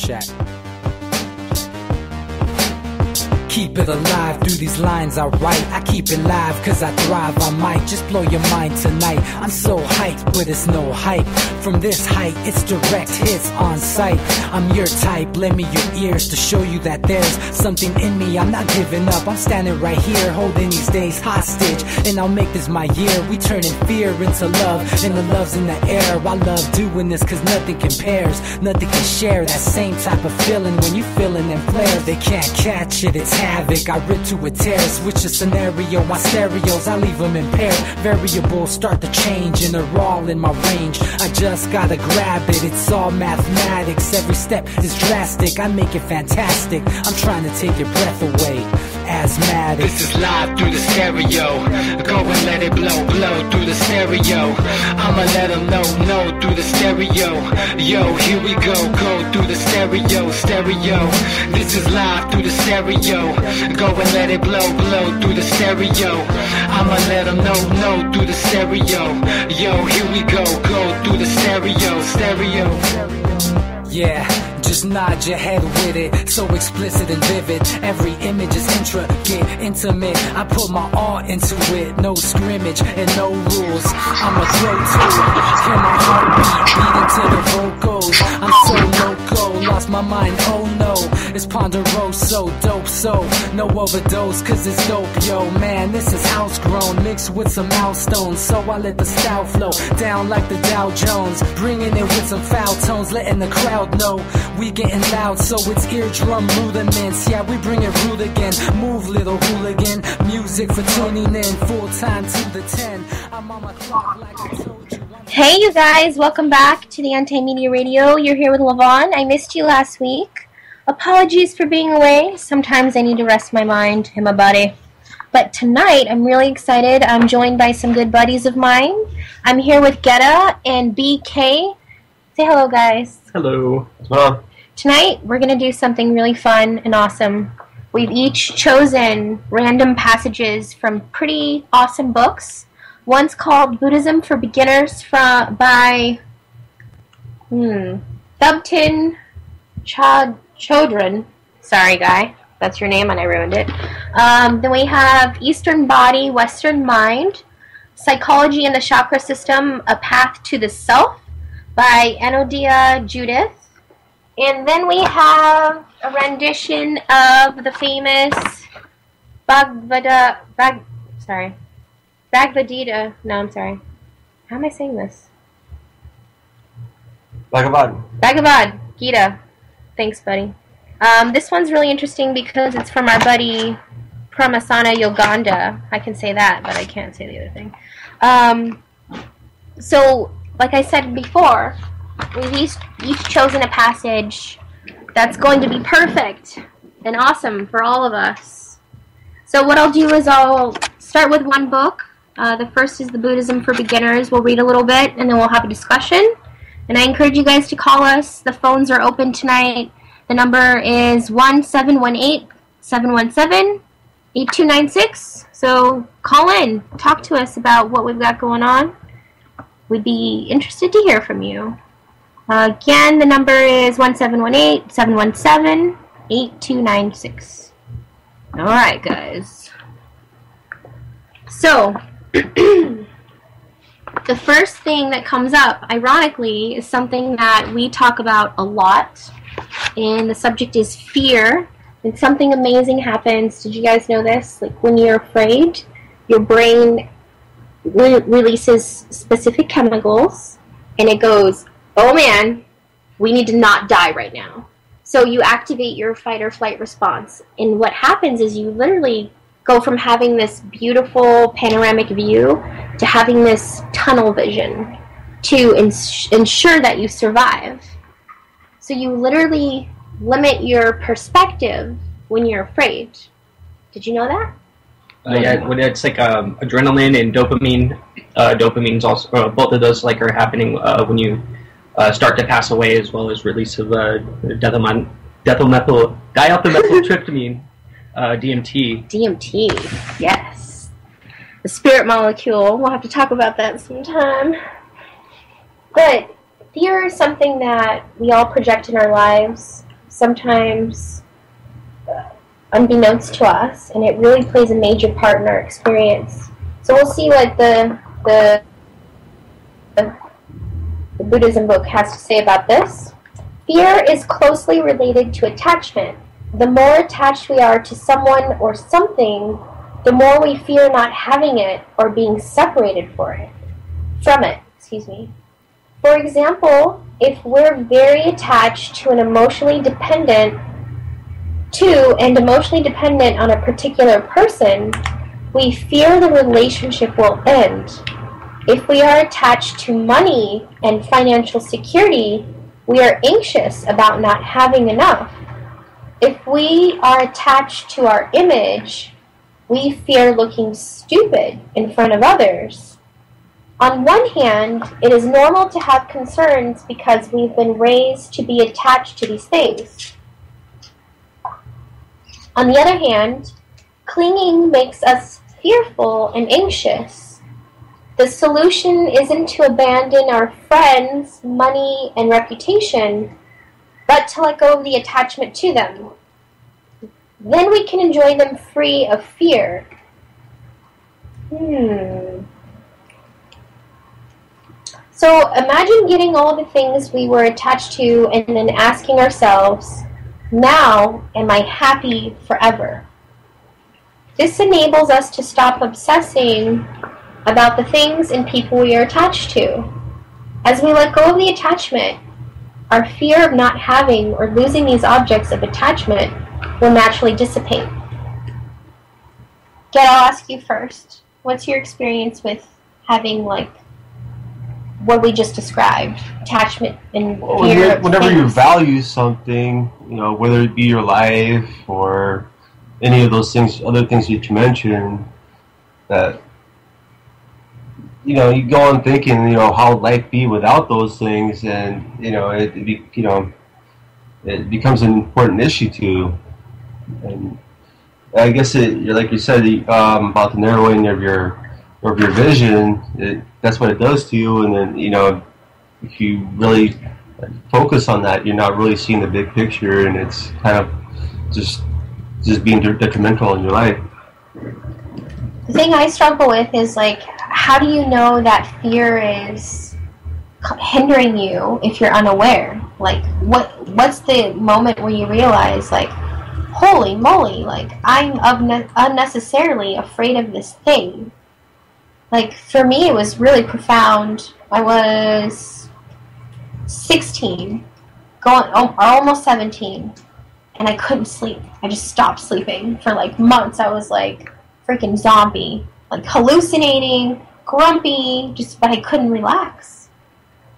chat. Keep it alive through these lines I write. I keep it live cause I thrive. I might just blow your mind tonight. I'm so hyped, but it's no hype. From this height, it's direct hits on sight. I'm your type, lend me your ears to show you that there's something in me. I'm not giving up, I'm standing right here, holding these days hostage. And I'll make this my year. We turning fear into love, and the love's in the air. I love doing this cause nothing compares. Nothing can share that same type of feeling when you feeling them flares. They can't catch it, it's havoc. I rip to a tear, switch a scenario. My stereos, I leave them impaired. Variables start to change and they're all in my range. I just gotta grab it, it's all mathematics. Every step is drastic, I make it fantastic. I'm trying to take your breath away. Asthmatic. This is live through the stereo. Go and let it blow, blow through the stereo. I'ma let them know through the stereo. Yo, here we go through the stereo, stereo. This is live through the stereo. Go and let it blow, blow through the stereo. I'ma let them know through the stereo. Yo, here we go through the stereo, stereo. Yeah, just nod your head with it, so explicit and vivid. Every image is intricate, intimate. I put my all into it, no scrimmage and no rules. I'ma throw to it, hear my heartbeat beating to the vocals. I'm so loco, lost my mind, oh no. It's ponderoso, dope, so no overdose, cause it's dope, yo. Man, this is house grown, mixed with some milestones. So I let the style flow down like the Dow Jones, bringing it with some foul tones, letting the crowd know we getting loud, so it's eardrum rudiments. Yeah, we bring it rude again. Move, little hooligan. Music for tuning in, full time to the 10. I'm on my clock like I told you. Hey, you guys, welcome back to the Anti-Media Radio. You're here with Levon. I missed you last week. Apologies for being away. Sometimes I need to rest my mind and my body. But tonight, I'm really excited. I'm joined by some good buddies of mine. I'm here with Getta and BK. Say hello, guys. Hello. Hello. Tonight, we're going to do something really fun and awesome. We've each chosen random passages from pretty awesome books. One's called Buddhism for Beginners by Thubten Chodron. Sorry, guy. That's your name, and I ruined it. Then we have Eastern Body, Western Mind, Psychology and the Chakra System, A Path to the Self by Anodia Judith. And then we have a rendition of the famous Bhagavad How am I saying this? Bhagavad Gita. Thanks, buddy. This one's really interesting because it's from our buddy Pramasana Yoganda. I can say that, but I can't say the other thing. So, like I said before, we've each chosen a passage that's going to be perfect and awesome for all of us. So what I'll do is I'll start with one book. The first is the Buddhism for Beginners. We'll read a little bit, and then we'll have a discussion. And I encourage you guys to call us. The phones are open tonight. The number is 1-718-717-8296. So call in. Talk to us about what we've got going on. We'd be interested to hear from you. Again, the number is 1-718-717-8296. Alright, guys. So, the first thing that comes up, ironically, is something that we talk about a lot, and the subject is fear. And something amazing happens. Did you guys know this? Like, when you're afraid, your brain releases specific chemicals, and it goes, oh man, we need to not die right now. So you activate your fight or flight response. And what happens is you literally go from having this beautiful panoramic view to having this tunnel vision to ensure that you survive. So you literally limit your perspective when you're afraid. Did you know that? Yeah, when it's like adrenaline and dopamine. Dopamine's also both of those like are happening when you start to pass away, as well as release of diethylmethyltryptamine, DMT. DMT, yes. The spirit molecule. We'll have to talk about that sometime. But fear is something that we all project in our lives. sometimes unbeknownst to us, and it really plays a major part in our experience. So we'll see what the Buddhism book has to say about this. Fear is closely related to attachment. The more attached we are to someone or something, the more we fear not having it or being separated from it. For example, if we're very attached to and emotionally dependent on a particular person, we fear the relationship will end. If we are attached to money and financial security, we are anxious about not having enough. If we are attached to our image, we fear looking stupid in front of others. On one hand, it is normal to have concerns because we've been raised to be attached to these things. On the other hand, clinging makes us fearful and anxious. The solution isn't to abandon our friends, money, and reputation, but to let go of the attachment to them. Then we can enjoy them free of fear. So imagine getting all the things we were attached to and then asking ourselves, now am I happy forever? This enables us to stop obsessing about the things and people we are attached to. As we let go of the attachment, our fear of not having or losing these objects of attachment will naturally dissipate. Get, I'll ask you first. What's your experience with having, like, what we just described, attachment and fear? Whenever you value something, whether it be your life or any of those things, other things that you mentioned, that you go on thinking, how would life be without those things, and it becomes an important issue too. And I guess like you said, about the narrowing of your vision, that's what it does to you. And then if you really focus on that, you're not really seeing the big picture, and it's kind of just being detrimental in your life. The thing I struggle with is, like, how do you know that fear is hindering you if you're unaware? Like, what's the moment where you realize, like, holy moly, like, I'm unnecessarily afraid of this thing? Like, for me, it was really profound. I was 16, almost 17, and I couldn't sleep. I just stopped sleeping for, like, months. I was, like, freaking zombie, like, hallucinating, grumpy, but I couldn't relax.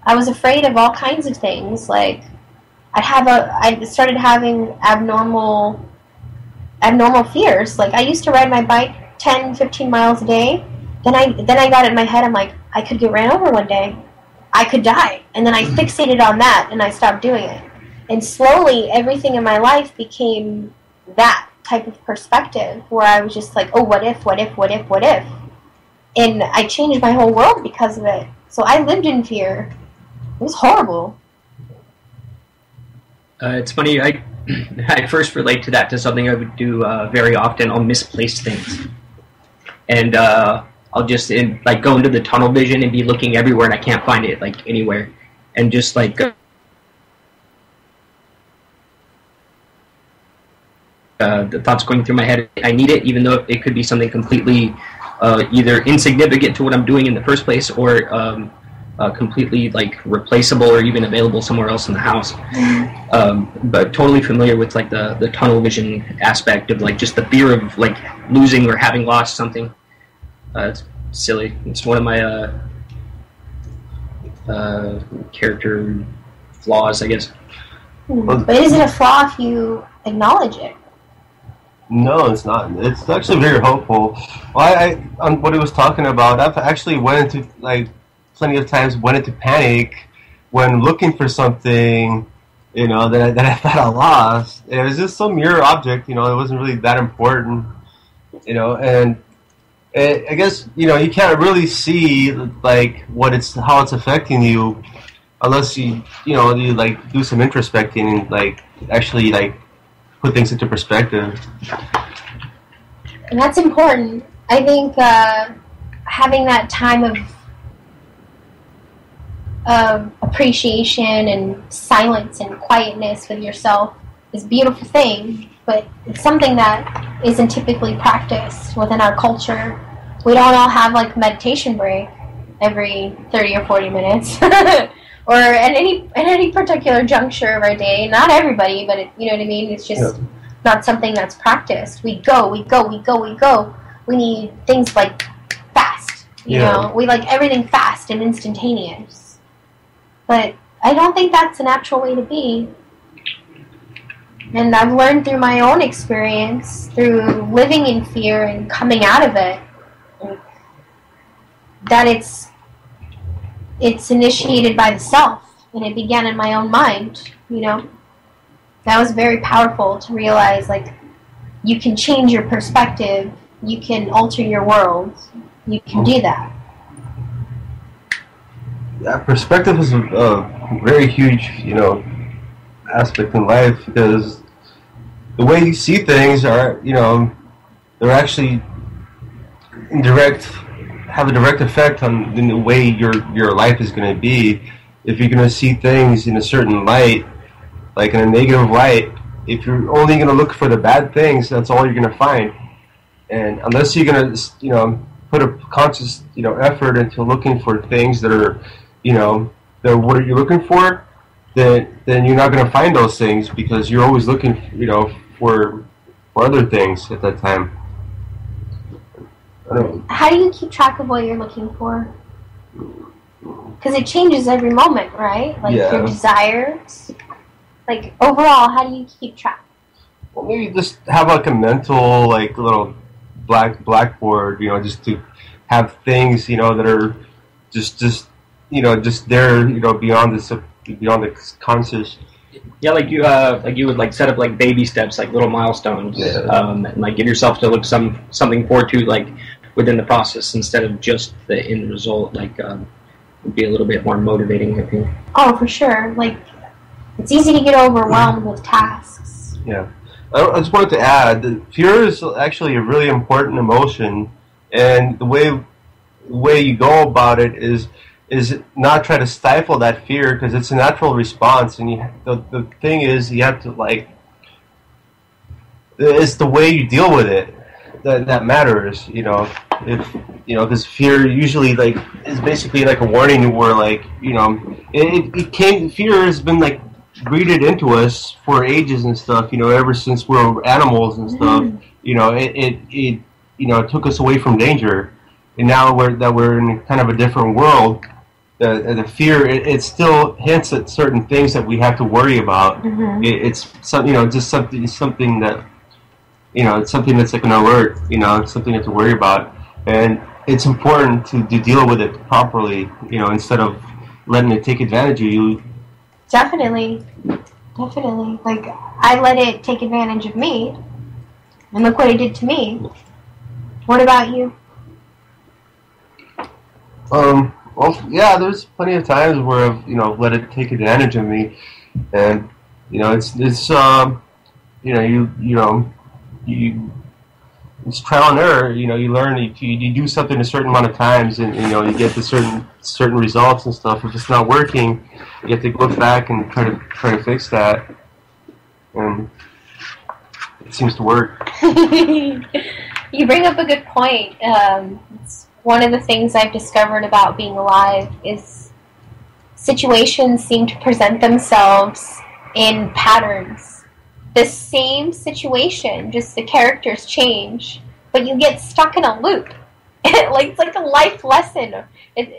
I was afraid of all kinds of things. Like, I started having abnormal fears. Like, I used to ride my bike 10, 15 miles a day. Then I got it in my head, I'm like, I could get ran over one day. I could die. And then I fixated on that, and I stopped doing it. And slowly, everything in my life became that type of perspective, where I was just like, oh, what if? And I changed my whole world because of it. So I lived in fear. It was horrible. It's funny, I first relate to that to something I would do very often. I'll misplace things. And I'll just go into the tunnel vision and be looking everywhere, and I can't find it, like, anywhere. And just, like, the thoughts going through my head, I need it, even though it could be something completely either insignificant to what I'm doing in the first place, or completely, like, replaceable or even available somewhere else in the house. But totally familiar with, like, the tunnel vision aspect of, like, just the fear of, like, losing or having lost something. It's silly. It's one of my character flaws, I guess. But is it a flaw if you acknowledge it? No, it's not. It's actually very hopeful. Well, on what he was talking about, I've actually went into, like, plenty of times went into panic when looking for something, that I thought I lost. It was just some mere object, it wasn't really that important, and I guess, you can't really see, like, how it's affecting you unless you like do some introspecting and like actually like put things into perspective. And that's important. I think having that time of appreciation and silence and quietness with yourself is a beautiful thing, but it's something that isn't typically practiced within our culture. We don't all have like a meditation break every 30 or 40 minutes or at any particular juncture of our day. Not everybody, but you know what I mean? It's just not something that's practiced. We go. We need things like fast. You know, we like everything fast and instantaneous. But I don't think that's a natural way to be. And I've learned through my own experience, through living in fear and coming out of it, that it's initiated by the self, and it began in my own mind, you know. That was very powerful to realize, like, you can change your perspective, you can alter your world, you can do that. Yeah, perspective is a very huge, aspect in life, because the way you see things are, they're actually have a direct effect on the way your life is going to be. If you're going to see things in a certain light, like in a negative light, if you're only going to look for the bad things, that's all you're going to find. And unless you're going to, put a conscious, effort into looking for things that are, that what you're looking for, then you're not going to find those things, because you're always looking, for other things at that time. How do you keep track of what you're looking for? Because it changes every moment, right? Like your desires. Like overall, how do you keep track? Well, maybe just have like a mental, like little blackboard, just to have things, that are just there, beyond the conscious. Yeah, like you would like set up like baby steps, like little milestones, and like give yourself to look something forward to, like within the process, instead of just the end result. Like would be a little bit more motivating, I think. Oh, for sure. Like it's easy to get overwhelmed with tasks. Yeah, I just wanted to add that fear is actually a really important emotion, and the way you go about it is not try to stifle that fear, because it's a natural response, and the thing is, you have to, like, it's the way you deal with it that matters, if because fear usually, like, is basically like a warning where, like, fear has been, like, breeded into us for ages and stuff, ever since we're animals and stuff. It took us away from danger, and now we're in kind of a different world. The fear, it still hints at certain things that we have to worry about. It's just something that, it's something that's like an alert. It's something you have to worry about, and it's important to deal with it properly. Instead of letting it take advantage of you. Definitely. Like I let it take advantage of me, and look what it did to me. What about you? Well, yeah, there's plenty of times where I've, let it take advantage of me, and it's it's trial and error. You learn. You do something a certain amount of times, and you get the certain results and stuff. If it's not working, you have to look back and try to fix that, and it seems to work. You bring up a good point. It's one of the things I've discovered about being alive is situations seem to present themselves in patterns. The same situation, just the characters change, but you get stuck in a loop. It's like a life lesson. And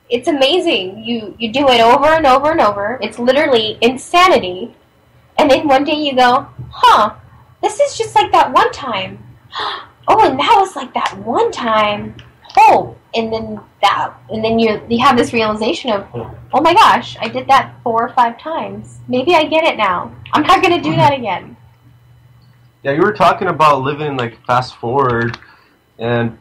it's amazing. You do it over and over and over. It's literally insanity. And then one day you go, this is just like that one time. Oh, and that was like that one time. Oh, and then you have this realization of, oh my gosh, I did that 4 or 5 times. Maybe I get it now. I'm not going to do that again. Yeah, you were talking about living like fast forward, and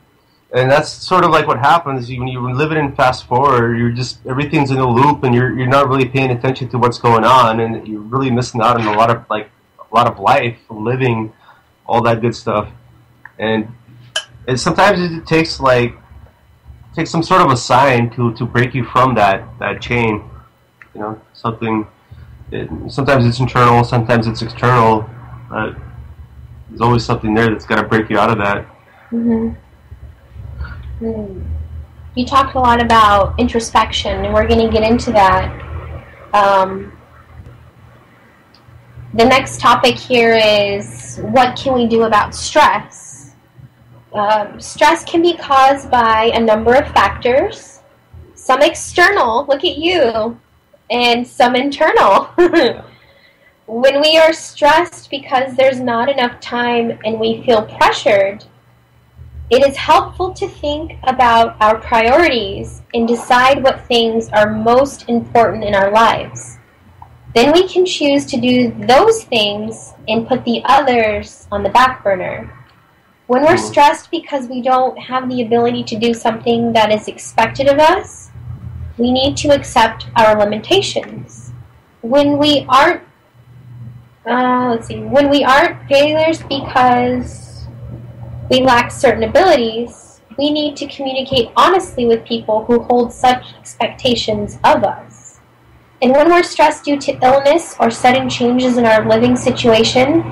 And that's sort of like what happens when you live it in fast forward. You're just, everything's in a loop, and you're not really paying attention to what's going on, and you're really missing out on a lot of life, living, all that good stuff. And sometimes it takes some sort of a sign to break you from that chain. You know, something. Sometimes it's internal, sometimes it's external. There's always something there that's got to break you out of that. Mm-hmm. You talked a lot about introspection, and we're going to get into that. The next topic here is, what can we do about stress? Stress can be caused by a number of factors. Some external, look at you, and some internal. When we are stressed because there's not enough time and we feel pressured, it is helpful to think about our priorities and decide what things are most important in our lives. Then we can choose to do those things and put the others on the back burner. When we're stressed because we don't have the ability to do something that is expected of us, we need to accept our limitations. When we aren't failures because we lack certain abilities, we need to communicate honestly with people who hold such expectations of us. And when we're stressed due to illness or sudden changes in our living situation,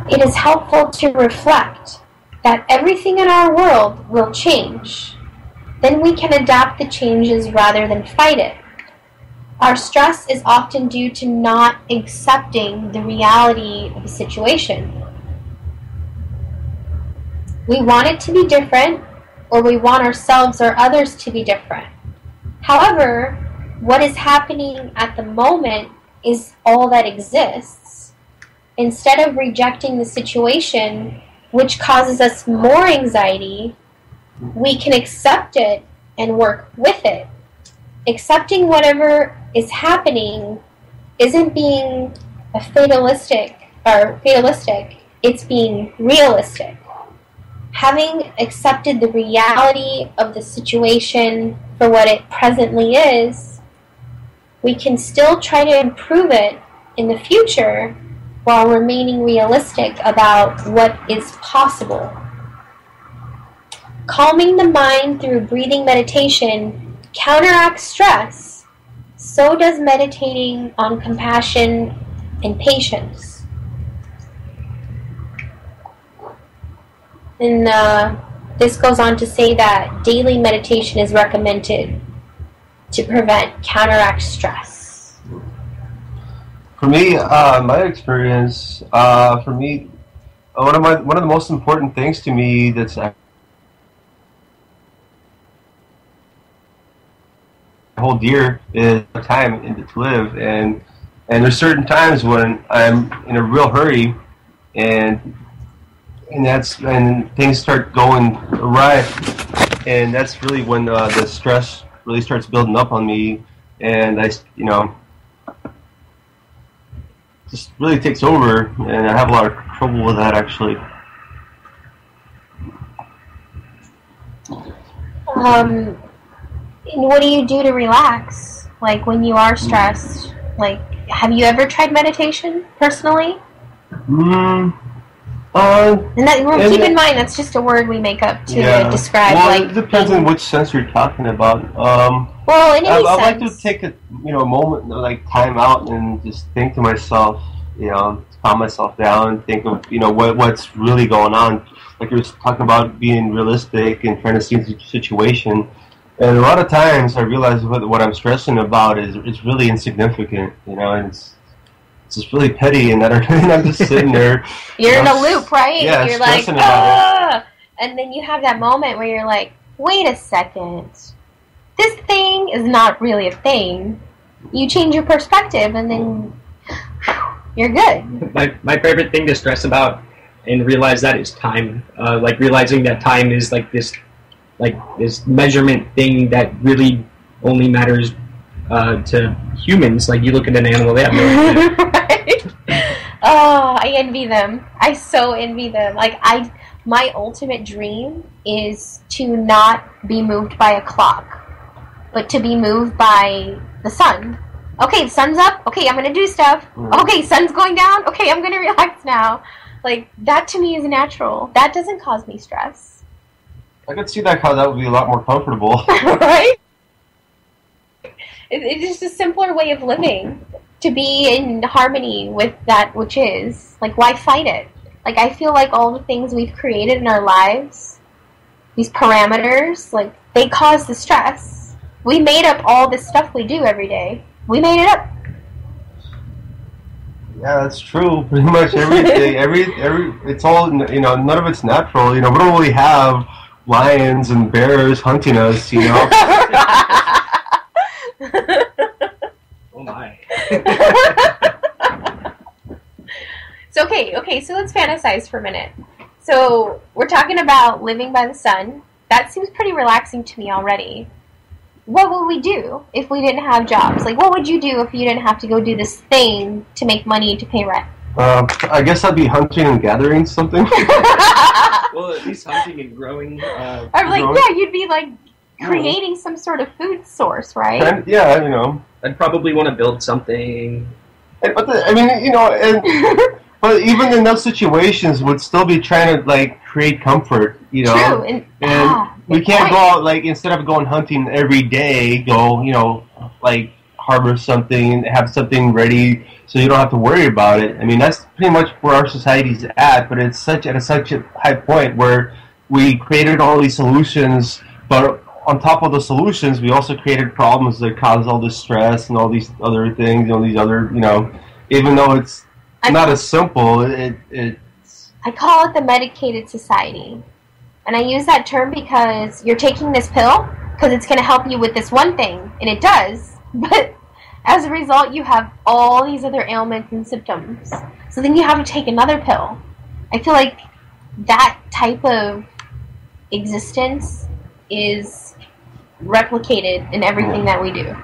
it is helpful to reflect that everything in our world will change. Then we can adapt the changes rather than fight it. Our stress is often due to not accepting the reality of a situation. We want it to be different, or we want ourselves or others to be different. However, what is happening at the moment is all that exists. Instead of rejecting the situation, which causes us more anxiety, we can accept it and work with it. Accepting whatever is happening isn't being fatalistic, it's being realistic. Having accepted the reality of the situation for what it presently is, we can still try to improve it in the future while remaining realistic about what is possible. Calming the mind through breathing meditation counteracts stress. So does meditating on compassion and patience. And this goes on to say that daily meditation is recommended to counteract stress. For me, my experience, one of the most important things to me that's I hold dear is time to live, and there's certain times when I'm in a real hurry, and things start going awry, and that's really when the stress really starts building up on me, and just really takes over, and I have a lot of trouble with that, actually. And what do you do to relax? Like when you are stressed? Like, have you ever tried meditation personally? And keep in mind that's just a word we make up to describe. Well, it depends on which sense you're talking about. Well, in any sense. I like to take a moment, like time out, and just think to myself, calm myself down, think of what's really going on. Like you were talking about being realistic and trying to see the situation. And a lot of times I realize what I'm stressing about is really insignificant, and it's just really petty, and I'm just sitting there. You're in a loop, right? Yeah, you're like, ah! And then you have that moment where you're like, wait a second. This thing is not really a thing. You change your perspective, and then you're good. My favorite thing to stress about and realize that is time. Like realizing that time is like this measurement thing that really only matters to humans. Like you look at an animal, they have no idea. Right? Oh, I envy them. I so envy them. Like my ultimate dream is to not be moved by a clock, but to be moved by the sun. Okay, the sun's up. Okay, I'm gonna do stuff. Okay, sun's going down. Okay, I'm gonna relax now. Like, that to me is natural. That doesn't cause me stress. I could see that how that would be a lot more comfortable. Right? It's just a simpler way of living. To be in harmony with that which is. Like, why fight it? Like, I feel like all the things we've created in our lives, these parameters, like, they cause the stress. We made up all this stuff we do every day. We made it up. Yeah, that's true. Pretty much everything. It's all, none of it's natural. We don't really have lions and bears hunting us, Oh my. So, okay, so let's fantasize for a minute. So, we're talking about living by the sun. That seems pretty relaxing to me already. What would we do if we didn't have jobs? Like, what would you do if you didn't have to go do this thing to make money to pay rent? I guess I'd be hunting and gathering something. Well, at least hunting and growing. Or yeah, you'd be like creating some sort of food source, right? And, yeah, I'd probably want to build something. But but even in those situations, would still be trying to like create comfort, True, and we can't go out like instead of going hunting every day, go like harvest something, have something ready, so you don't have to worry about it. I mean, that's pretty much where our society's at, but it's such a high point where we created all these solutions, but on top of the solutions, we also created problems that cause all this stress and all these other things, these other, even though it's not as simple, it's... I call it the medicated society. And I use that term because you're taking this pill because it's going to help you with this one thing, and it does, but as a result, you have all these other ailments and symptoms. So then you have to take another pill. I feel like that type of existence is replicated in everything that we do.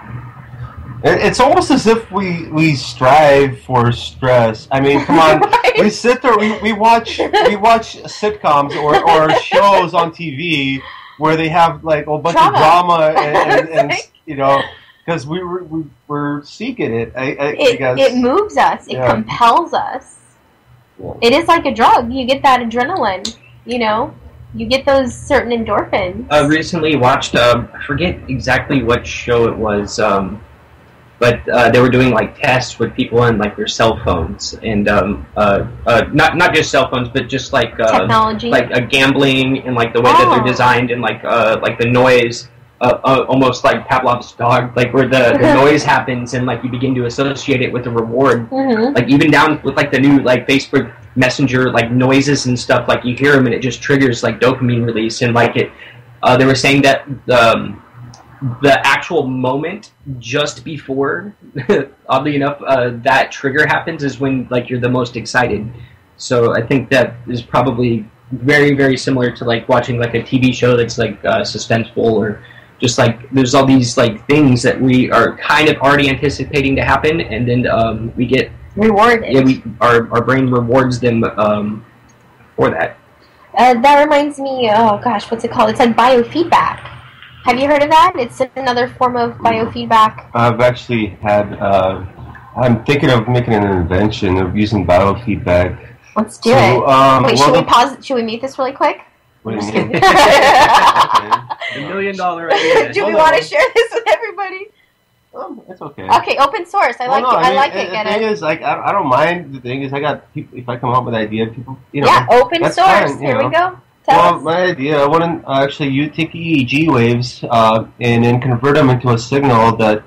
It's almost as if we strive for stress. I mean, come on, Right? We sit there, we watch sitcoms or shows on TV where they have like a bunch of drama and because we're seeking it. I guess it moves us. It compels us. Yeah. It is like a drug. You get that adrenaline. You get those certain endorphins. I recently watched, I forget exactly what show it was, but they were doing like tests with people on like their cell phones, and not just cell phones, but just like technology, like gambling and like the way that they're designed, and like the noise, almost like Pavlov's dog, like where the noise happens, and like you begin to associate it with the reward, like even down with like the new like Facebook Messenger like noises and stuff, like you hear them and it just triggers like dopamine release, and like it. They were saying that the actual moment just before, oddly enough, that trigger happens is when like you're the most excited. So I think that is probably very, very similar to like watching like a TV show that's like suspenseful, or just like there's all these like things that we are kind of already anticipating to happen, and then we get rewarded. Yeah, our brain rewards them for that. That reminds me. Oh gosh, what's it called? It's like biofeedback. Have you heard of that? It's another form of biofeedback. I've actually had. I'm thinking of making an invention of using biofeedback. Let's do it. Wait, should we pause? Should we meet this really quick? What do you mean? $1 million idea. Do we want to share this with everybody? It's okay. Okay, open source. I like it. I like it. The thing is, like, I don't mind. The thing is, I got people. If I come up with an idea, people, Yeah, open source. Fine, Here we go. Tell Well, us. my idea, I want to actually you take EEG waves and then convert them into a signal that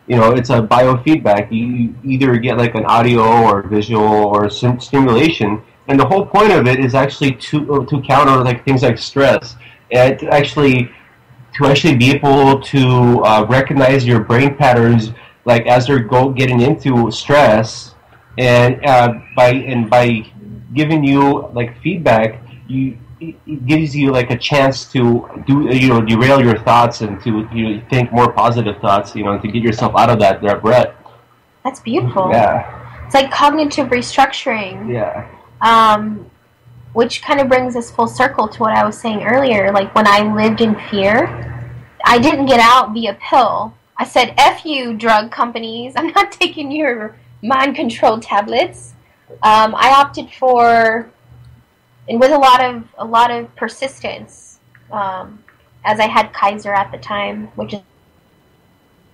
it's a biofeedback. You either get like an audio or visual or stimulation, and the whole point of it is actually to counter like things like stress, and to actually be able to recognize your brain patterns like as they're getting into stress, and by giving you like feedback, it gives you like a chance to derail your thoughts and to think more positive thoughts, to get yourself out of that rut. That's beautiful. Yeah. It's like cognitive restructuring. Yeah. which kind of brings us full circle to what I was saying earlier. Like, when I lived in fear, I didn't get out via pill. I said, F you, drug companies. I'm not taking your mind-controlled tablets. I opted for, and with a lot of persistence, as I had Kaiser at the time, which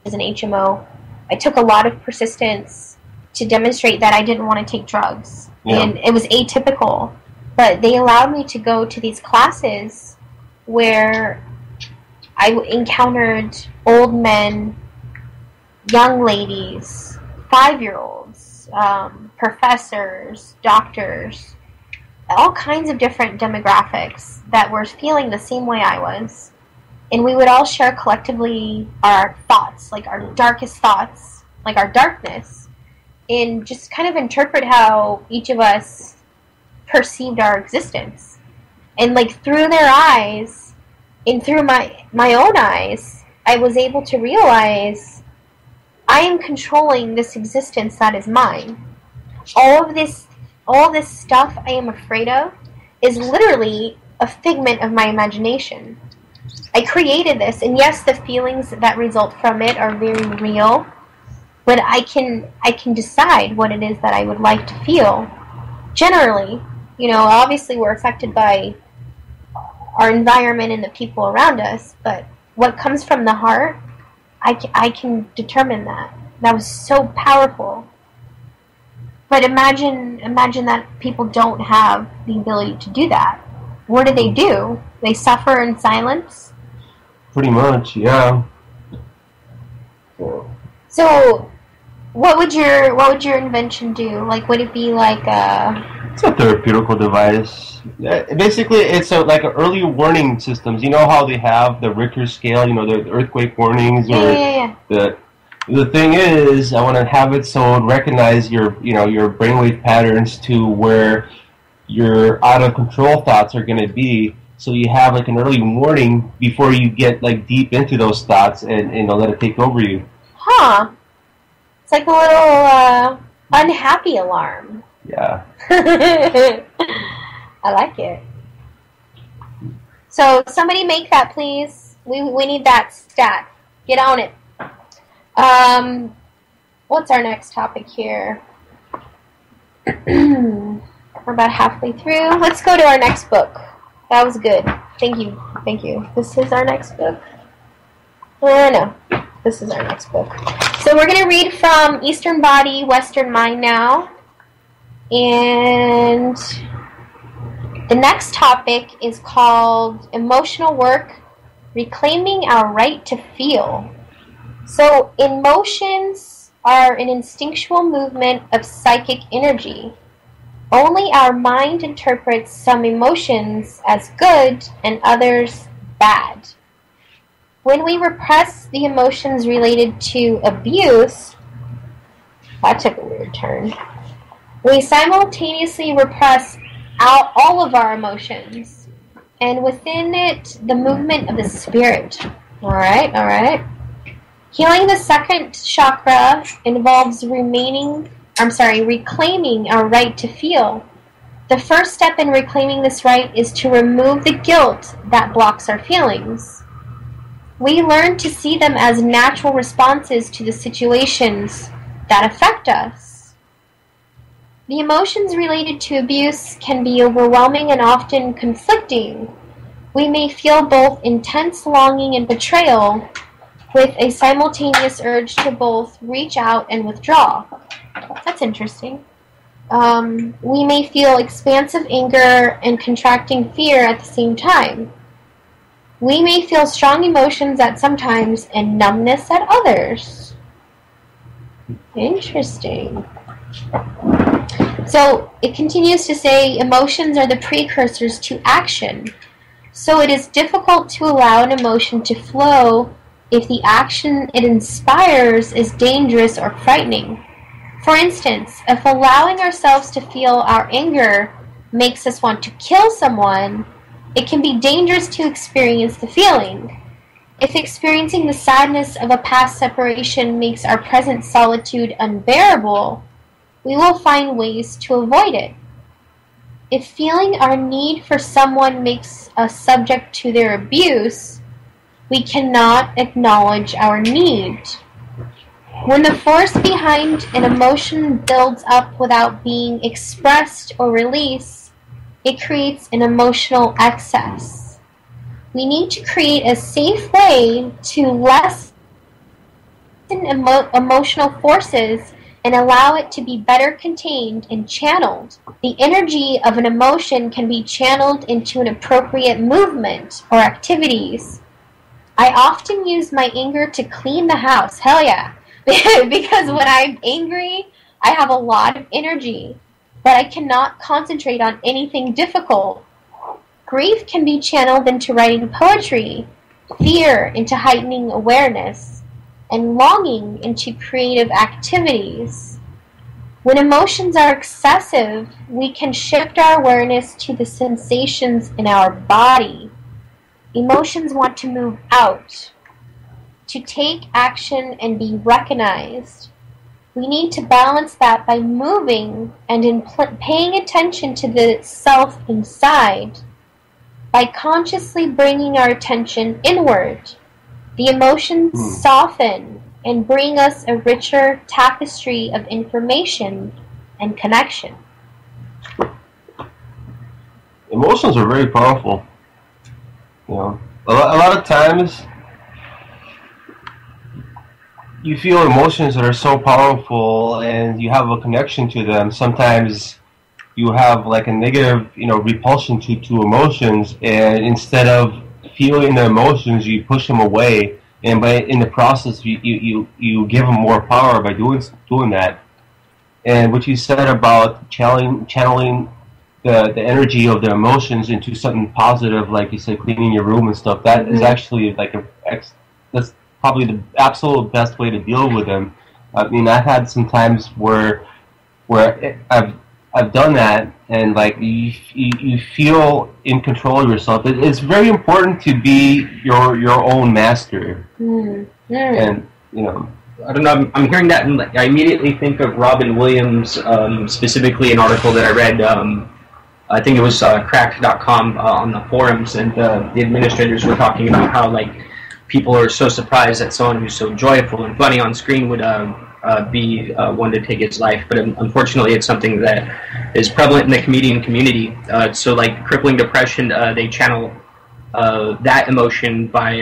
is an HMO, I took a lot of persistence to demonstrate that I didn't want to take drugs. Yeah. And it was atypical. But they allowed me to go to these classes where I encountered old men, young ladies, 5-year-olds, professors, doctors, all kinds of different demographics that were feeling the same way I was. And we would all share collectively our thoughts, like our darkest thoughts, like our darkness, and just kind of interpret how each of us perceived our existence. And like through their eyes and through my own eyes, I was able to realize I am controlling this existence that is mine. All this stuff I am afraid of is literally a figment of my imagination. I created this, and yes, the feelings that result from it are very real, but I can decide what it is that I would like to feel. Generally, obviously we're affected by our environment and the people around us, but what comes from the heart, I can determine that. That was so powerful. But imagine that people don't have the ability to do that. What do? They suffer in silence? Pretty much, yeah. So, what would your invention do? Like, would it be like a... It's a therapeutical device. Basically, it's like early warning systems. You know how they have the Richter scale, the earthquake warnings? Yeah. The thing is, I want to have it so it recognize your brainwave patterns to where your out-of-control thoughts are going to be. So you have like an early warning before you get like deep into those thoughts and let it take over you. Huh. It's like a little unhappy alarm. Yeah. I like it. So somebody make that, please. We need that stat. Get on it. What's our next topic here? We're about halfway through. Let's go to our next book. That was good. Thank you. This is our next book? No. This is our next book. So we're going to read from Eastern Body, Western Mind now. And the next topic is called Emotional Work, Reclaiming Our Right to Feel. So emotions are an instinctual movement of psychic energy. Only our mind interprets some emotions as good and others bad. When we repress the emotions related to abuse, that took a weird turn, we simultaneously repress all of our emotions, and within it, the movement of the spirit. All right. Healing the second chakra involves reclaiming our right to feel. The first step in reclaiming this right is to remove the guilt that blocks our feelings. We learn to see them as natural responses to the situations that affect us. The emotions related to abuse can be overwhelming and often conflicting. We may feel both intense longing and betrayal, with a simultaneous urge to both reach out and withdraw. That's interesting. We may feel expansive anger and contracting fear at the same time. We may feel strong emotions at some times and numbness at others. Interesting. So it continues to say emotions are the precursors to action. So it is difficult to allow an emotion to flow if the action it inspires is dangerous or frightening. For instance, if allowing ourselves to feel our anger makes us want to kill someone, it can be dangerous to experience the feeling. If experiencing the sadness of a past separation makes our present solitude unbearable, we will find ways to avoid it. if feeling our need for someone makes us subject to their abuse, we cannot acknowledge our need. When the force behind an emotion builds up without being expressed or released, it creates an emotional excess. We need to create a safe way to lessen emotional forces and allow it to be better contained and channeled. The energy of an emotion can be channeled into an appropriate movement or activities. I often use my anger to clean the house. Hell yeah. Because when I'm angry, I have a lot of energy, but I cannot concentrate on anything difficult. Grief can be channeled into writing poetry, fear into heightening awareness, and longing into creative activities. When emotions are excessive, we can shift our awareness to the sensations in our body. Emotions want to move out, to take action and be recognized. We need to balance that by moving and paying attention to the self inside. By consciously bringing our attention inward, the emotions soften and bring us a richer tapestry of information and connection. Emotions are very powerful. You know, a lot of times you feel emotions that are so powerful and you have a connection to them. Sometimes you have like a negative, repulsion to emotions, and instead of feeling the emotions, you push them away, and in the process you give them more power by doing that. And what you said about channeling the energy of the emotions into something positive, like you said, cleaning your room and stuff, that is actually like that's probably the absolute best way to deal with them. I mean, I've had some times where I've done that, and like you feel in control of yourself. It's very important to be your own master. And I don't know. I'm hearing that, and like, I immediately think of Robin Williams, specifically an article that I read. I think it was Cracked.com on the forums, and the administrators were talking about how like people are so surprised that someone who's so joyful and funny on screen would be one to take its life. But unfortunately, it's something that is prevalent in the comedian community. So like crippling depression, they channel that emotion by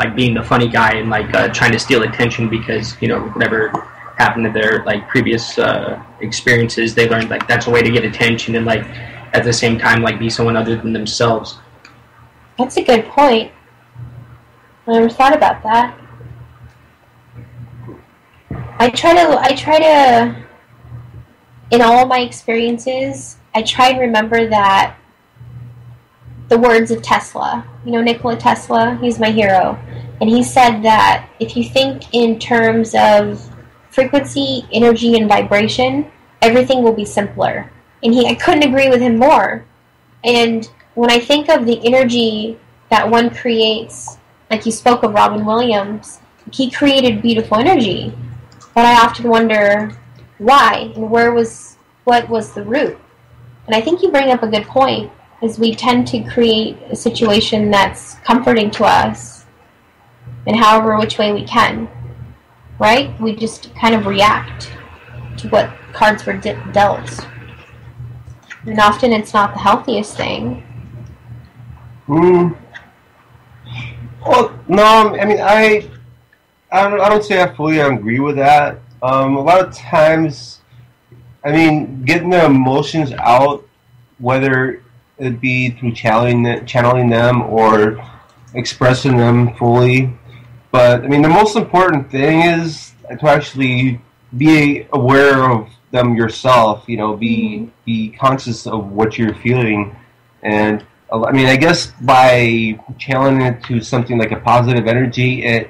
like being the funny guy and like trying to steal attention because whatever happened to their like previous experiences, they learned like that's a way to get attention and like at the same time like be someone other than themselves. That's a good point. I never thought about that. I try to, in all my experiences, I try and remember that the words of Tesla. Nikola Tesla, he's my hero. And he said that if you think in terms of frequency, energy, and vibration, everything will be simpler. And I couldn't agree with him more. And when I think of the energy that one creates, like you spoke of Robin Williams, he created beautiful energy. But I often wonder why and what was the root. And I think you bring up a good point, is we tend to create a situation that's comforting to us in however which way we can, right? We just kind of react to what cards were dealt. And often it's not the healthiest thing. Well, no, I mean, I don't say I fully agree with that. A lot of times, I mean, getting the emotions out, whether it be through channeling them or expressing them fully. But, I mean, the most important thing is to actually be aware of them yourself, be conscious of what you're feeling. And, I mean, I guess by channeling it to something like a positive energy,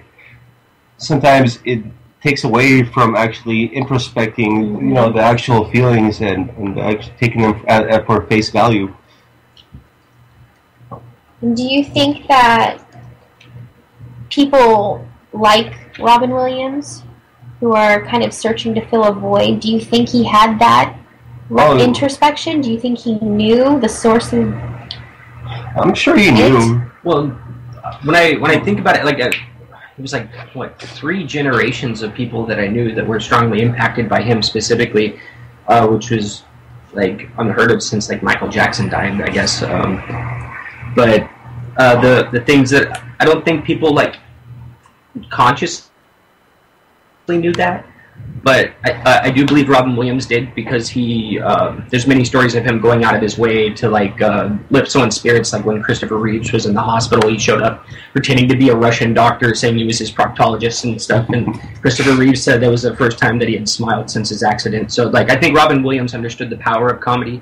sometimes it takes away from actually introspecting, the actual feelings and actually taking them at for face value. Do you think that people like Robin Williams, who are kind of searching to fill a void, do you think he had that introspection? Do you think he knew the source of I'm sure he knew. Well, when I think about it, like it was like what 3 generations of people that I knew that were strongly impacted by him specifically, which was like unheard of since like Michael Jackson died, I guess. But the things that I don't think people like consciously knew that, but I do believe Robin Williams did, because he there's many stories of him going out of his way to like lift someone's spirits. Like when Christopher Reeves was in the hospital, he showed up pretending to be a Russian doctor, saying he was his proctologist and stuff. And Christopher Reeves said that was the first time that he had smiled since his accident. So like I think Robin Williams understood the power of comedy.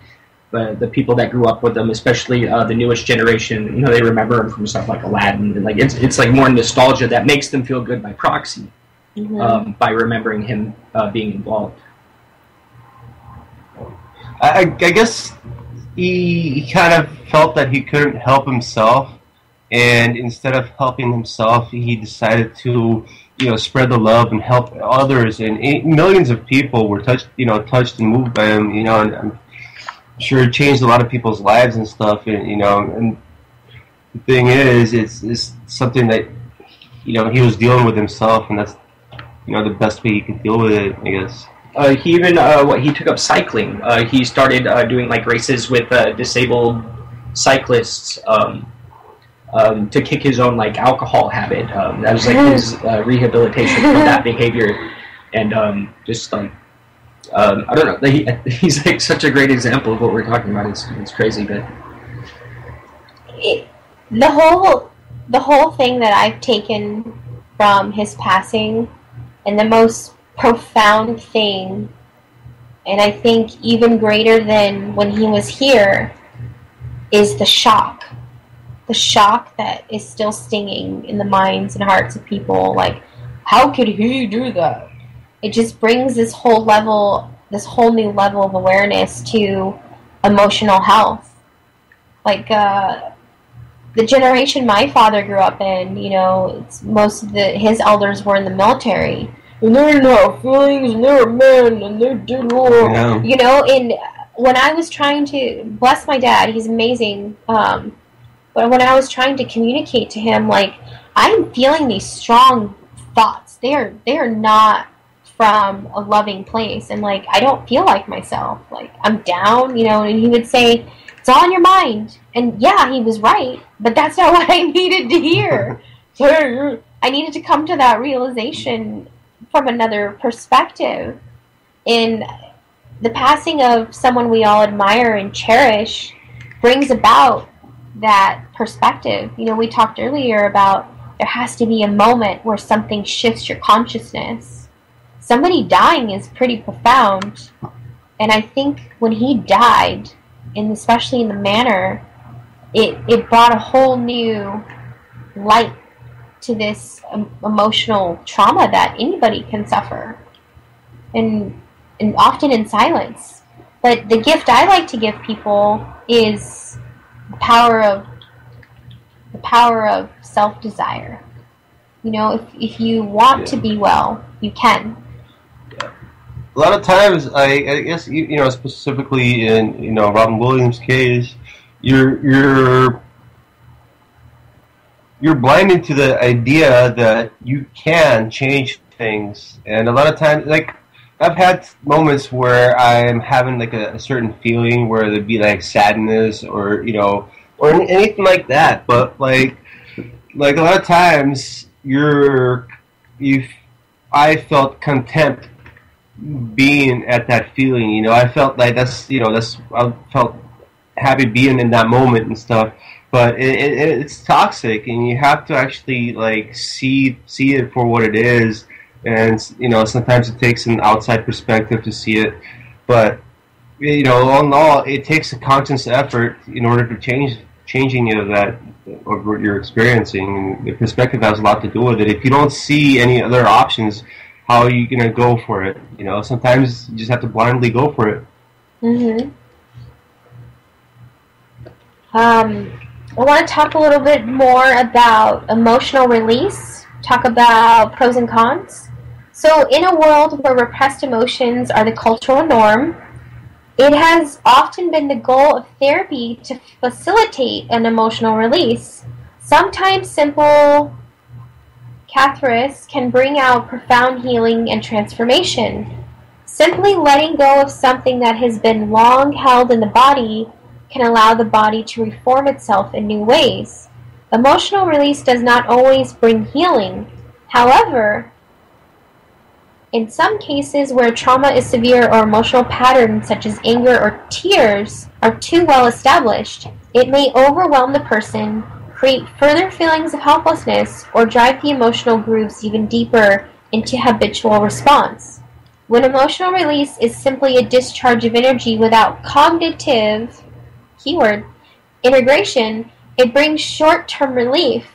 But the people that grew up with him, especially the newest generation, you know, they remember him from stuff like Aladdin, and like it's like more nostalgia that makes them feel good by proxy. By remembering him being involved. I guess he kind of felt that he couldn't help himself, and instead of helping himself, he decided to, you know, spread the love and help others. And millions of people were touched and moved by him. You know, and I'm sure it changed a lot of people's lives and stuff. And you know, and the thing is, it's something that, you know, he was dealing with himself, and that's, you know, the best way he could deal with it, I guess. He even he took up cycling. He started doing like races with disabled cyclists to kick his own like alcohol habit. That was like his rehabilitation from that behavior, and just like I don't know. He's like such a great example of what we're talking about. It's crazy, but the whole thing that I've taken from his passing, and the most profound thing, and I think even greater than when he was here, is the shock. The shock that is still stinging in the minds and hearts of people. Like, how could he do that? It just brings this whole new level of awareness to emotional health. Like, the generation my father grew up in, you know, most of his elders were in the military, and they didn't have feelings, and they were men, and they did war, you know. And when I was trying to bless my dad, he's amazing. But when I was trying to communicate to him, like, I'm feeling these strong thoughts. They are not from a loving place, and like I don't feel like myself. Like I'm down, you know. And he would say, "It's all in your mind." And yeah, he was right, but that's not what I needed to hear. I needed to come to that realization from another perspective. And the passing of someone we all admire and cherish brings about that perspective. You know, we talked earlier about there has to be a moment where something shifts your consciousness. Somebody dying is pretty profound. And I think when he died, and especially in the manner, it brought a whole new light to this emotional trauma that anybody can suffer, and often in silence. But the gift I like to give people is the power of self-desire. You know, if you want to be well, you can. A lot of times, I guess, you know, specifically in, you know, Robin Williams' case, you're blinded to the idea that you can change things. And a lot of times, like, I've had moments where I'm having like a certain feeling where there'd be like sadness or, you know, or anything like that. But like a lot of times I felt contempt being at that feeling, you know. I felt like I felt happy being in that moment and stuff. But it's toxic, and you have to actually like see it for what it is. And you know, sometimes it takes an outside perspective to see it. But you know, all in all, it takes a conscious effort in order to changing of that, of what you're experiencing. And the perspective has a lot to do with it. If you don't see any other options, how are you gonna go for it? You know, sometimes you just have to blindly go for it. Mm-hmm. I want to talk a little bit more about emotional release, talk about pros and cons. So in a world where repressed emotions are the cultural norm, It has often been the goal of therapy to facilitate an emotional release. Sometimes simple catharsis can bring out profound healing and transformation. Simply letting go of something that has been long held in the body can allow the body to reform itself in new ways. Emotional release does not always bring healing. However, in some cases where trauma is severe or emotional patterns such as anger or tears are too well established, it may overwhelm the person, create further feelings of helplessness, or drive the emotional grooves even deeper into habitual response. When emotional release is simply a discharge of energy without cognitive, keyword, integration, it brings short-term relief,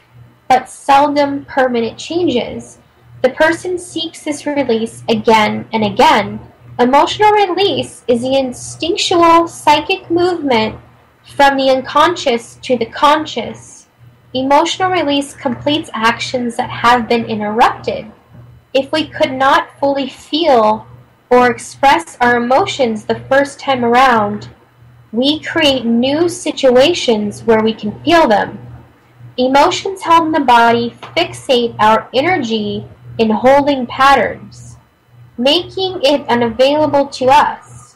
but seldom permanent changes. The person seeks this release again and again. Emotional release is the instinctual psychic movement from the unconscious to the conscious. Emotional release completes actions that have been interrupted. If we could not fully feel or express our emotions the first time around, we create new situations where we can feel them. Emotions held in the body fixate our energy in holding patterns, making it unavailable to us.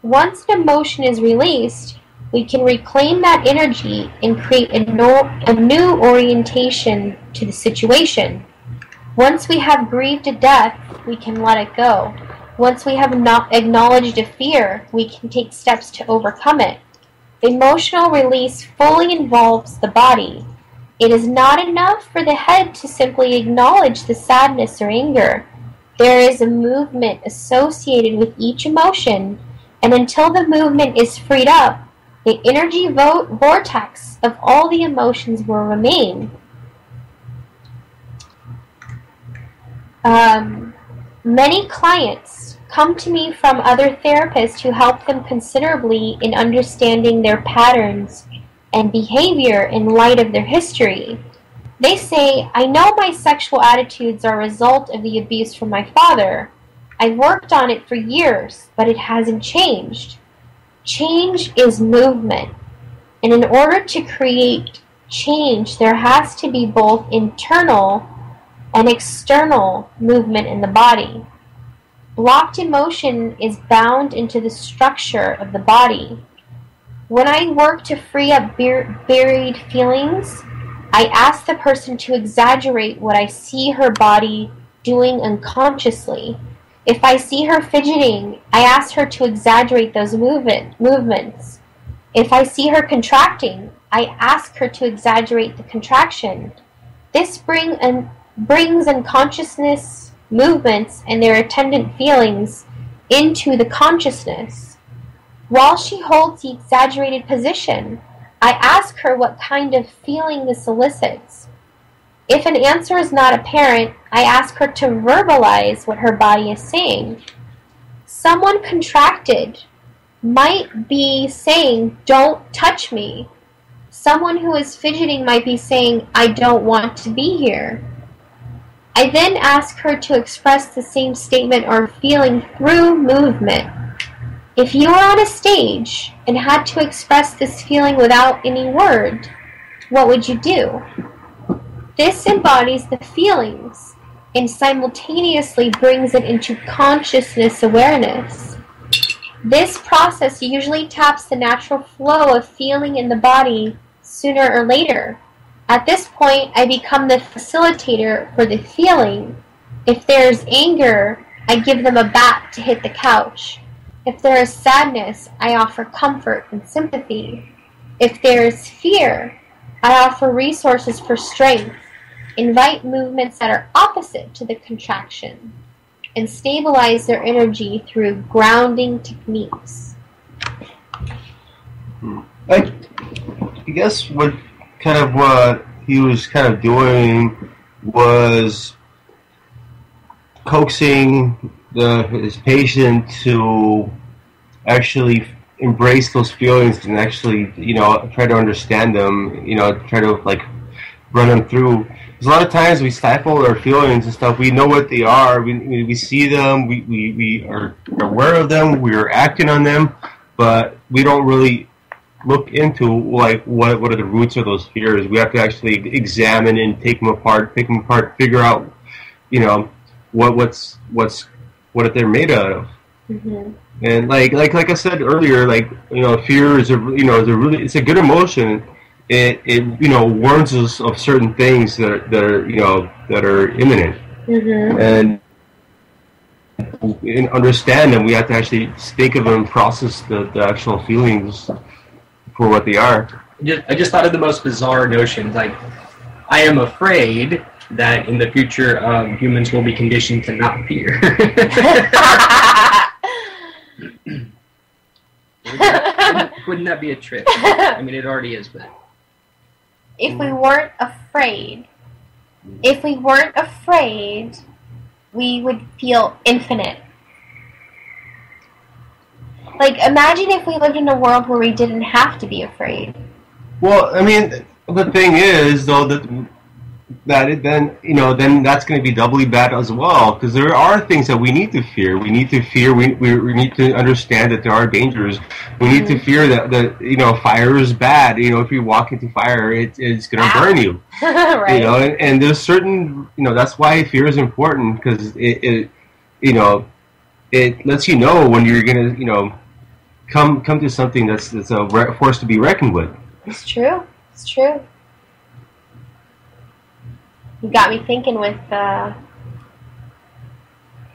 Once an emotion is released, we can reclaim that energy and create a new orientation to the situation. Once we have grieved a death, we can let it go. Once we have not acknowledged a fear, we can take steps to overcome it. Emotional release fully involves the body. It is not enough for the head to simply acknowledge the sadness or anger. There is a movement associated with each emotion, and until the movement is freed up, the energy vortex of all the emotions will remain. Many clients come to me from other therapists who help them considerably in understanding their patterns and behavior in light of their history. They say, I know my sexual attitudes are a result of the abuse from my father. I've worked on it for years, but it hasn't changed. Change is movement. And in order to create change, there has to be both internal and external movement in the body. Blocked emotion is bound into the structure of the body. When I work to free up buried feelings, I ask the person to exaggerate what I see her body doing unconsciously. If I see her fidgeting, I ask her to exaggerate those movements. If I see her contracting, I ask her to exaggerate the contraction. This brings unconsciousness movements and their attendant feelings into the consciousness. While she holds the exaggerated position, I ask her what kind of feeling this elicits. If an answer is not apparent, I ask her to verbalize what her body is saying. Someone contracted might be saying, "Don't touch me." Someone who is fidgeting might be saying, "I don't want to be here." I then ask her to express the same statement or feeling through movement. If you were on a stage and had to express this feeling without any word, what would you do? This embodies the feelings and simultaneously brings it into consciousness awareness. This process usually taps the natural flow of feeling in the body sooner or later. At this point, I become the facilitator for the feeling. If there is anger, I give them a bat to hit the couch. If there is sadness, I offer comfort and sympathy. If there is fear, I offer resources for strength, invite movements that are opposite to the contraction, and stabilize their energy through grounding techniques. I guess what he was kind of doing was coaxing his patient to actually embrace those feelings and actually, try to understand them, try to run them through. Because a lot of times we stifle our feelings and stuff. We know what they are. We see them. We are aware of them. We are acting on them. but we don't really look into like what are the roots of those fears. We have to actually examine and take them apart, figure out, you know, what they're made out of. Mm-hmm. And like I said earlier, like, you know, fear is it's a good emotion. It you know, warns us of certain things that are imminent. Mm-hmm. And understand them, we have to actually think of them and process the actual feelings for what they are. I just thought of the most bizarre notions. Like, I am afraid that in the future humans will be conditioned to not fear. Wouldn't that be a trip? I mean, it already is, but... If we weren't afraid, we would feel infinite. Like, imagine if we lived in a world where we didn't have to be afraid. Well, I mean, the thing is, though, then that's going to be doubly bad as well, because there are things that we need to fear. We need to fear. We need to understand that there are dangers. We need to fear that you know, fire is bad. You know, if you walk into fire, it's going to burn you. Right. You know, and there's certain, you know, that's why fear is important, because it you know, it lets you know when you're going to, you know, come to something that's a force to be reckoned with. It's true. It's true. You got me thinking with the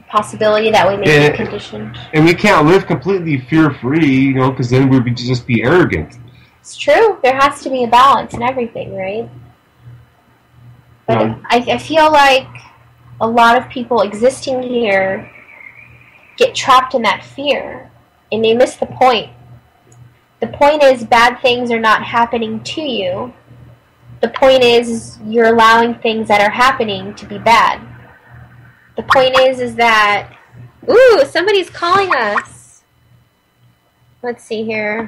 possibility that we may be conditioned. And we can't live completely fear-free, you know, because then we would just be arrogant. It's true. There has to be a balance in everything, right? But I feel like a lot of people existing here get trapped in that fear, and they miss the point. The point is, bad things are not happening to you. The point is you're allowing things that are happening to be bad. The point is that... Ooh, somebody's calling us. Let's see here.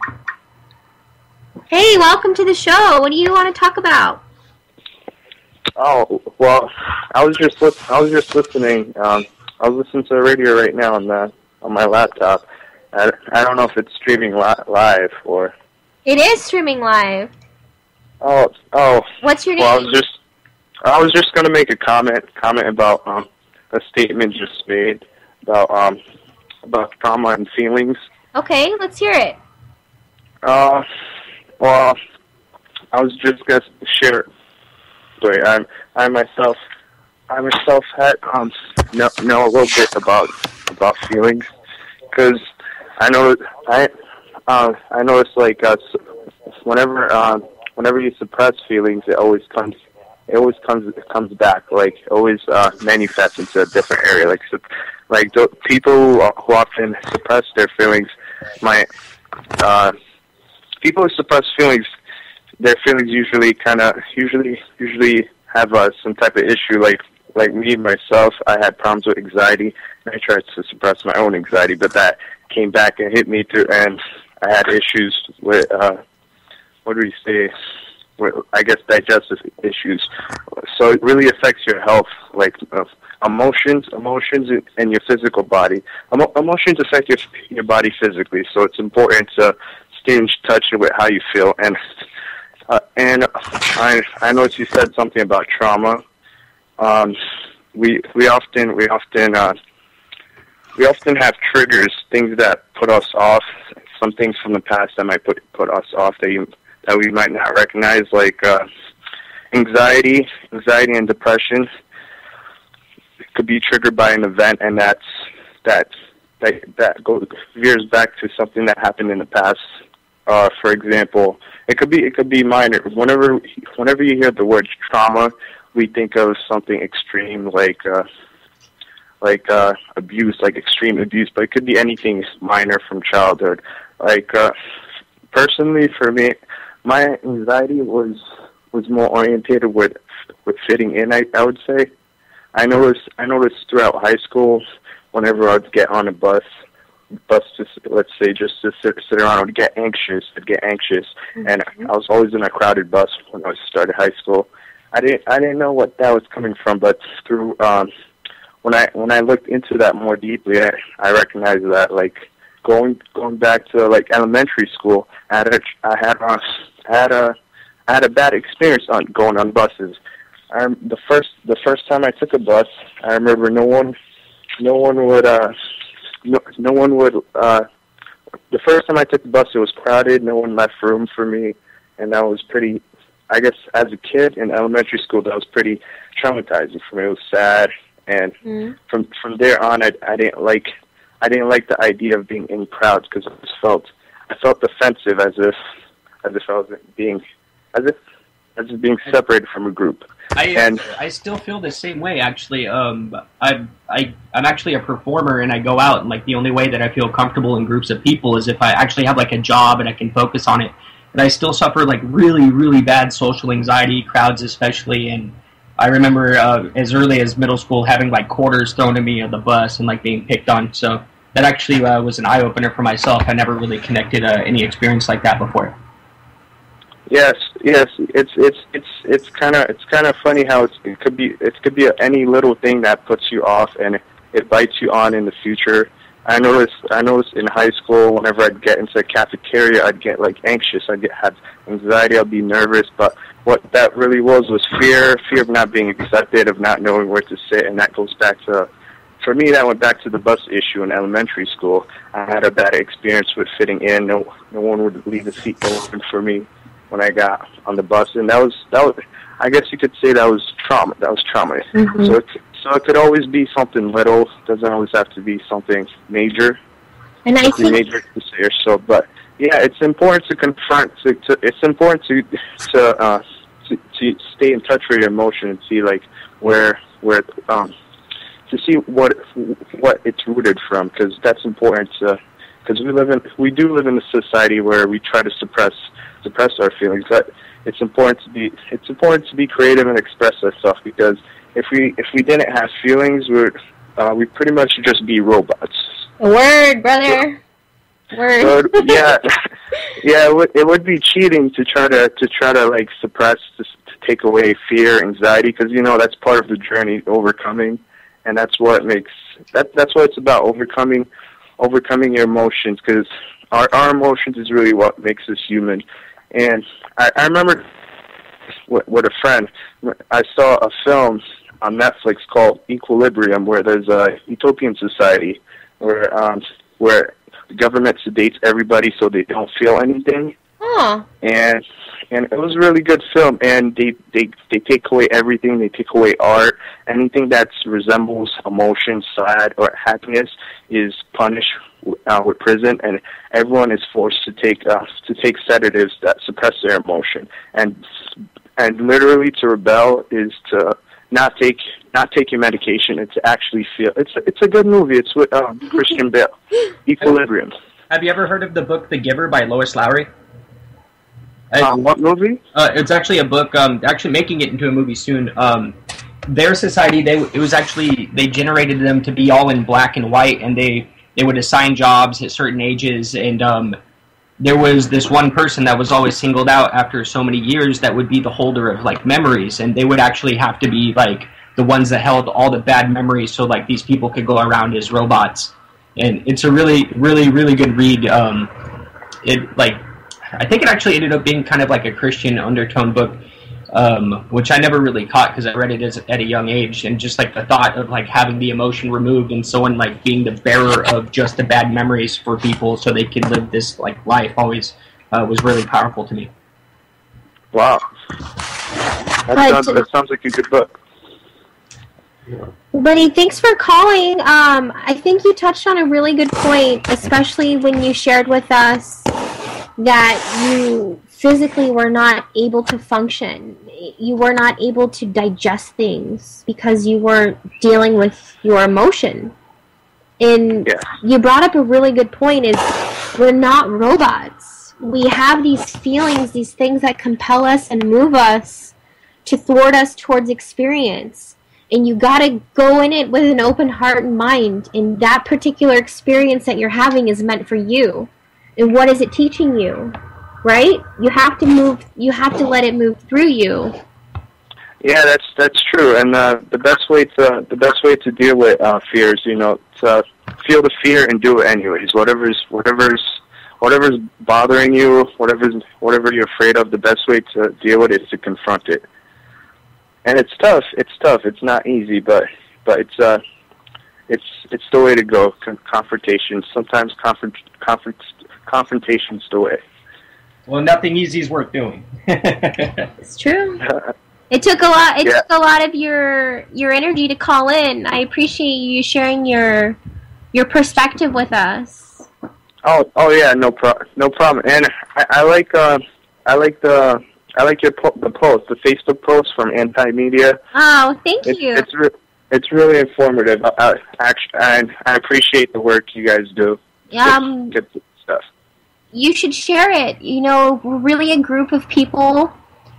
Hey, welcome to the show. What do you want to talk about? Oh, well, I was just listening. I was listening to the radio right now on my laptop. I don't know if it's streaming live or... It is streaming live. Oh. What's your name? Well, I was just gonna make a comment about a statement just made about trauma and feelings. Okay, let's hear it. Well, I was just gonna share. Sorry, I myself had know a little bit about feelings, because I noticed like whenever you suppress feelings, it always comes back, like always manifests into a different area. Like people who often suppress their feelings people who suppress feelings, their feelings usually have some type of issue. Like me myself, I had problems with anxiety, and I tried to suppress my own anxiety, but that came back and hit me too, and I had issues with what do we say? I guess digestive issues. So it really affects your health, like emotions, and your physical body. Emotions affect your body physically, so it's important to stay in touch with how you feel. And I noticed you said something about trauma. We often have triggers, things that put us off. Some things from the past that might put us off that we might not recognize, like anxiety and depression. It could be triggered by an event, and that veers back to something that happened in the past. For example, it could be minor. Whenever you hear the word trauma, we think of something extreme, like abuse, like extreme abuse, but it could be anything minor from childhood. Like personally, for me, my anxiety was more orientated with fitting in. I would say. I noticed throughout high school, whenever I'd get on a bus just to sit around, I'd get anxious. Mm-hmm. And I was always in a crowded bus when I started high school. I didn't know what that was coming from, but through when I looked into that more deeply, I recognized that, like, going back to like elementary school, I had a bad experience on going on buses. The first time I took a bus, I remember no one would. The first time I took the bus, it was crowded. No one left room for me, and that was pretty. I guess as a kid in elementary school, that was pretty traumatizing for me. It was sad, and from there on, I didn't like the idea of being in crowds because I felt defensive as if I was being separated from a group. I still feel the same way, actually. I'm actually a performer, and I go out, and like the only way that I feel comfortable in groups of people is if I actually have like a job and I can focus on it. And I still suffer like really, really bad social anxiety, crowds especially. And I remember as early as middle school having like quarters thrown at me on the bus and like being picked on. So that actually was an eye opener for myself. I never really connected any experience like that before. Yes. It's kind of funny how it could be any little thing that puts you off and it bites you on in the future. I noticed in high school, whenever I'd get into the cafeteria, I'd get like anxious. Have anxiety. I'd be nervous. But what that really was fear of not being accepted, of not knowing where to sit, and that goes back to. For me, that went back to the bus issue in elementary school. I had a bad experience with fitting in. No one would leave the seat open for me when I got on the bus, and that was. I guess you could say that was trauma. That was trauma. Mm-hmm. So it could always be something little. It doesn't always have to be something major. And I think major to say or so, but yeah, it's important to confront. It's important to stay in touch with your emotion and see like where to see what it's rooted from, because that's important. Because we do live in a society where we try to suppress our feelings. But it's important to be creative and express ourselves, because if we didn't have feelings, we pretty much just be robots. Word, brother. Word. So, yeah, it would be cheating to try to like suppress, to take away fear, anxiety, because that's part of the journey, overcoming, and that's what it's about, overcoming your emotions, because our emotions is really what makes us human. And I remember with a friend, I saw a film on Netflix called Equilibrium, where there's a utopian society where the government sedates everybody so they don't feel anything. Huh. And it was a really good film, and they take away everything. They take away art. Anything that resembles emotion, sad, or happiness is punished with prison, and everyone is forced to take sedatives that suppress their emotion. And literally to rebel is to not take your medication and to actually feel. It's a good movie. It's with Christian Bale. Equilibrium. Have you ever heard of the book The Giver by Lois Lowry? What movie? It's actually a book. Actually making it into a movie soon. Their society, they generated them to be all in black and white, and they would assign jobs at certain ages, and there was this one person that was always singled out after so many years that would be the holder of like memories, and they would actually have to be like the ones that held all the bad memories, so like these people could go around as robots. And it's a really, really, really good read. I think it actually ended up being kind of like a Christian undertone book, which I never really caught because I read it at a young age, and just like the thought of like having the emotion removed and someone like being the bearer of just the bad memories for people so they could live this like life always was really powerful to me. Wow, that sounds like a good book. Buddy, thanks for calling. I think you touched on a really good point, especially when you shared with us that you physically were not able to function. You were not able to digest things because you weren't dealing with your emotion. And you brought up a really good point, is we're not robots. We have these feelings, these things that compel us and move us to thwart us towards experience. And you got to go in it with an open heart and mind. And that particular experience that you're having is meant for you. And what is it teaching you? Right? You have to let it move through you. Yeah, that's true. And the best way to deal with fears, to feel the fear and do it anyways. Whatever's bothering you, whatever you're afraid of, the best way to deal with it is to confront it. And it's tough. It's not easy, but it's the way to go. Confrontation. Sometimes confrontation's the way. Well, nothing easy is worth doing. It's true. It took a lot. It took a lot of your energy to call in. I appreciate you sharing your perspective with us. Oh yeah, no problem. And I like the post, the Facebook post from Anti-Media. Oh, thank you. It's really informative. And I appreciate the work you guys do. Good stuff. You should share it. You know, we're really a group of people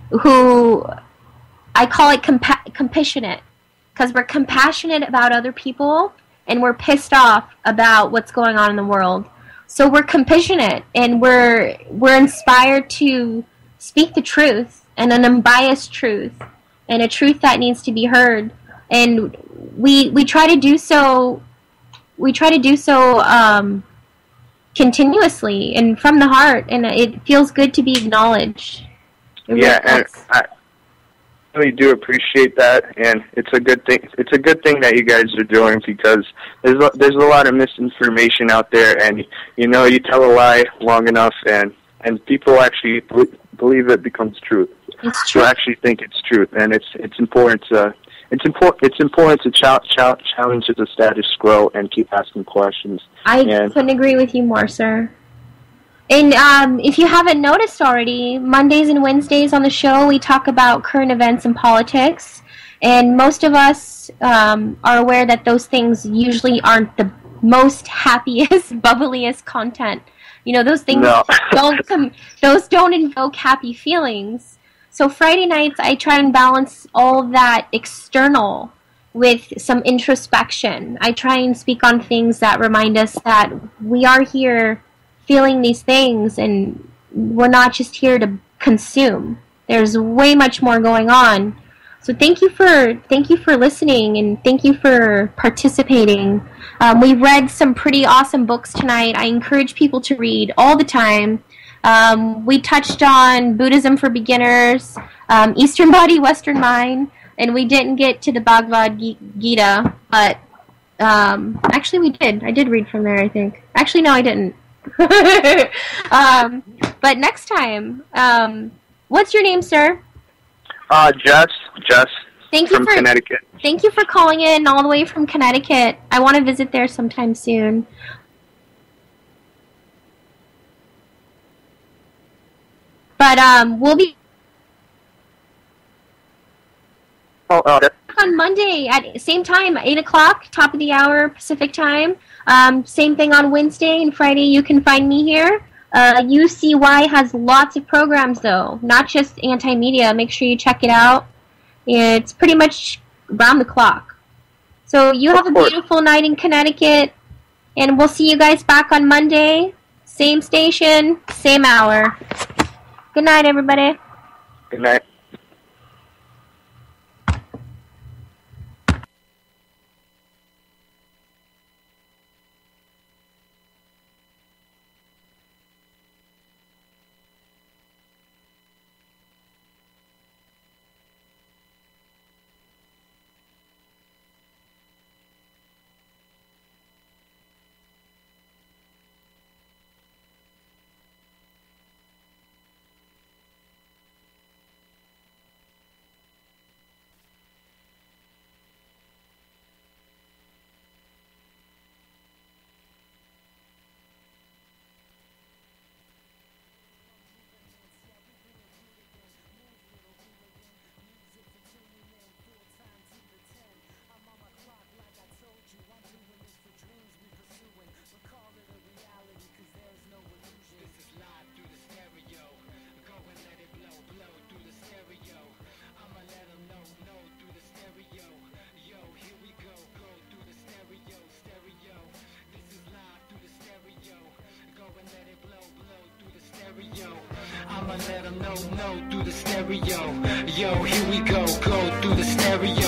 who I call it compassionate, because we're compassionate about other people and we're pissed off about what's going on in the world. So we're compassionate and we're inspired to speak the truth, and an unbiased truth, and a truth that needs to be heard. And we try to do so. We try to do so continuously and from the heart, and it feels good to be acknowledged. And I really do appreciate that, and it's a good thing. It's a good thing that you guys are doing, because there's a lot of misinformation out there, and you tell a lie long enough, and people actually believe it becomes truth. It's true. To actually think it's truth, and it's important to challenge the status quo and keep asking questions. I couldn't agree with you more, sir. And if you haven't noticed already, Mondays and Wednesdays on the show, we talk about current events and politics. And most of us are aware that those things usually aren't the most happiest, bubbliest content. Those things don't invoke happy feelings. So Friday nights, I try and balance all that external with some introspection. I try and speak on things that remind us that we are here feeling these things, and we're not just here to consume. There's way much more going on. So thank you for listening, and thank you for participating. We read some pretty awesome books tonight. I encourage people to read all the time. We touched on Buddhism for beginners, Eastern Body, Western Mind, and we didn't get to the Bhagavad Gita, but actually we did. I did read from there, I think. Actually, no, I didn't. But next time, what's your name, sir? Jess. Thank you from Connecticut. Thank you for calling in all the way from Connecticut. I want to visit there sometime soon. But we'll be on Monday at same time, 8 o'clock, top of the hour Pacific time. Same thing on Wednesday and Friday. You can find me here. UCY has lots of programs, though, not just Anti-Media. Make sure you check it out. It's pretty much round the clock. So you have a beautiful night in Connecticut, and we'll see you guys back on Monday. Same station, same hour. Good night, everybody. Good night. I'ma let them know through the stereo. Yo, here we go through the stereo.